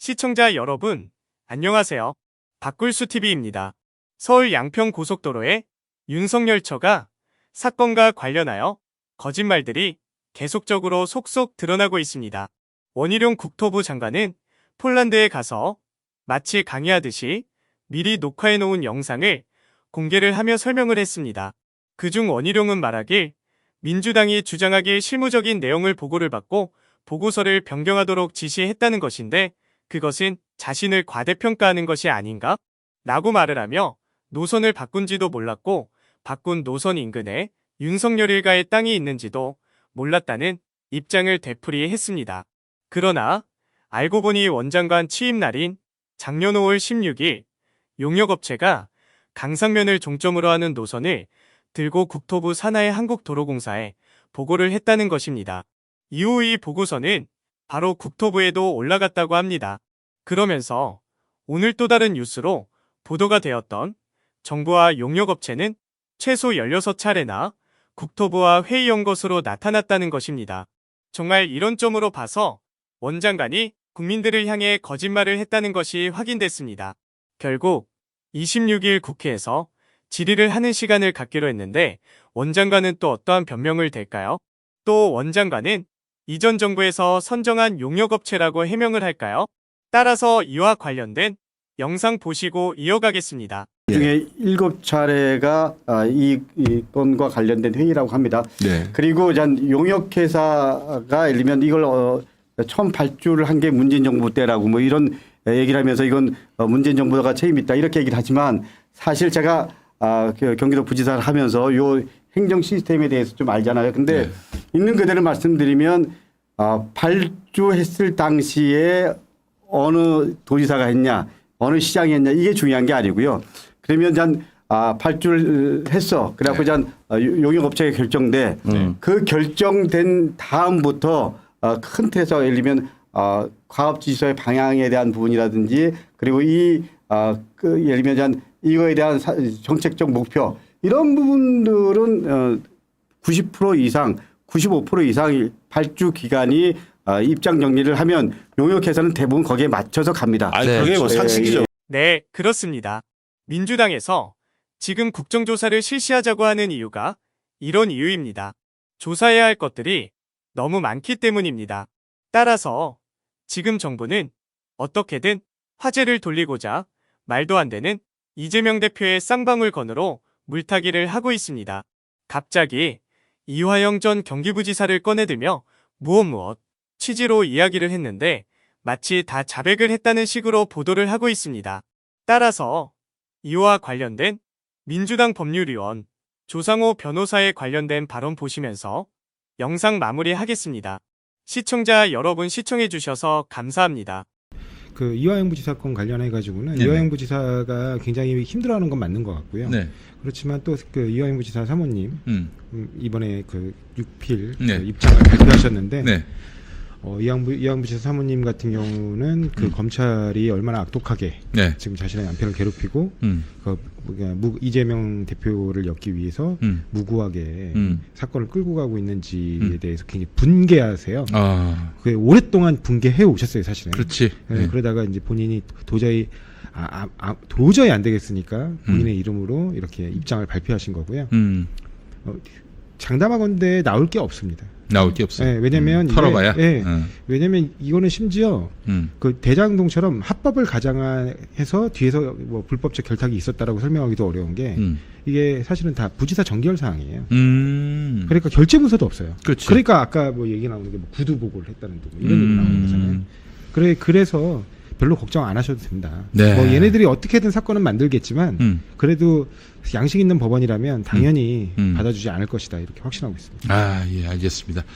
시청자 여러분, 안녕하세요. 박굴수TV입니다. 서울 양평고속도로에 윤석열처가 사건과 관련하여 거짓말들이 계속적으로 속속 드러나고 있습니다. 원희룡 국토부 장관은 폴란드에 가서 마치 강의하듯이 미리 녹화해놓은 영상을 공개를 하며 설명을 했습니다. 그중 원희룡은 말하길 민주당이 주장하길 실무적인 내용을 보고를 받고 보고서를 변경하도록 지시했다는 것인데 그것은 자신을 과대평가하는 것이 아닌가? 라고 말을 하며 노선을 바꾼지도 몰랐고 바꾼 노선 인근에 윤석열 일가의 땅이 있는지도 몰랐다는 입장을 되풀이했습니다. 그러나 알고 보니 원장관 취임 날인 작년 5월 16일 용역업체가 강상면을 종점으로 하는 노선을 들고 국토부 산하의 한국도로공사에 보고를 했다는 것입니다. 이후 이 보고서는 바로 국토부에도 올라갔다고 합니다. 그러면서 오늘 또 다른 뉴스로 보도가 되었던 정부와 용역업체는 최소 16차례나 국토부와 회의한 것으로 나타났다는 것입니다. 정말 이런 점으로 봐서 원장관이 국민들을 향해 거짓말을 했다는 것이 확인됐습니다. 결국 26일 국회에서 질의를 하는 시간을 갖기로 했는데 원장관은 또 어떠한 변명을 댈까요? 또 원장관은 이전 정부에서 선정한 용역업체라고 해명을 할까요? 따라서 이와 관련된 영상 보시고 이어가겠습니다. 중에 7차례가 이 건과 관련된 회의라고 합니다. 네. 그리고 용역회사가 예를 들면 이걸 처음 발주를 한 게 문재인 정부 때라고 뭐 이런 얘기를 하면서 이건 문재인 정부가 책임 있다 이렇게 얘기를 하지만 사실 제가 경기도 부지사를 하면서 요 행정 시스템에 대해서 좀 알잖아요. 근데 있는 그대로 말씀드리면 발주했을 당시에 어느 도지사가 했냐, 어느 시장이 했냐 이게 중요한 게 아니고요. 그러면 발주를 했어. 그래갖고 용역업체가 결정돼. 그 결정된 다음부터 큰 틀에서 예를 들면 과업지수의 방향에 대한 부분이라든지 그리고 예를 들면 이거에 대한 정책적 목표 이런 부분들은 90% 이상, 95% 이상 발주 기간이 입장 정리를 하면 용역회사는 대부분 거기에 맞춰서 갑니다. 네, 그게 뭐 상식이죠. 네, 그렇습니다. 민주당에서 지금 국정조사를 실시하자고 하는 이유가 이런 이유입니다. 조사해야 할 것들이 너무 많기 때문입니다. 따라서 지금 정부는 어떻게든 화제를 돌리고자 말도 안 되는 이재명 대표의 쌍방울건으로 물타기를 하고 있습니다. 갑자기 이화영 전 경기부지사를 꺼내들며 무엇 취지로 이야기를 했는데 마치 다 자백을 했다는 식으로 보도를 하고 있습니다. 따라서 이와 관련된 민주당 법률위원 조상호 변호사에 관련된 발언 보시면서 영상 마무리하겠습니다. 시청자 여러분 시청해주셔서 감사합니다. 그 이화영 부지사 건 관련해 가지고는 네네. 이화영 부지사가 굉장히 힘들어하는 건 맞는 것 같고요. 네. 그렇지만 또 그 이화영 부지사 사모님 이번에 그 6필 네. 그 입장을 발표하셨는데 네. 이화영 부지사 사모님 같은 경우는 그 검찰이 얼마나 악독하게 네. 지금 자신의 남편을 괴롭히고 이재명 대표를 엮기 위해서 무고하게 사건을 끌고 가고 있는지에 대해서 굉장히 분개하세요. 그 오랫동안 분개해 오셨어요, 사실은. 그렇지. 네. 그러다가 이제 본인이 도저히 도저히 안 되겠으니까 본인의 이름으로 이렇게 입장을 발표하신 거고요. 장담하건대 나올 게 없습니다. 나올 게 없어요. 네, 왜냐면 털어봐야. 왜냐면 이거는 심지어 그 대장동처럼 합법을 가장해서 뒤에서 뭐 불법적 결탁이 있었다라고 설명하기도 어려운 게 이게 사실은 다 부지사 정결 사항이에요. 그러니까 결재문서도 없어요. 그렇지. 그러니까 아까 뭐 얘기 나오는 게 뭐 구두 보고를 했다는 둥 이런 얘기 나오는 거잖아요. 그래서 별로 걱정 안 하셔도 됩니다. 네. 뭐 얘네들이 어떻게든 사건은 만들겠지만 그래도 양식 있는 법원이라면 당연히 받아주지 않을 것이다 이렇게 확신하고 있습니다. 예, 알겠습니다.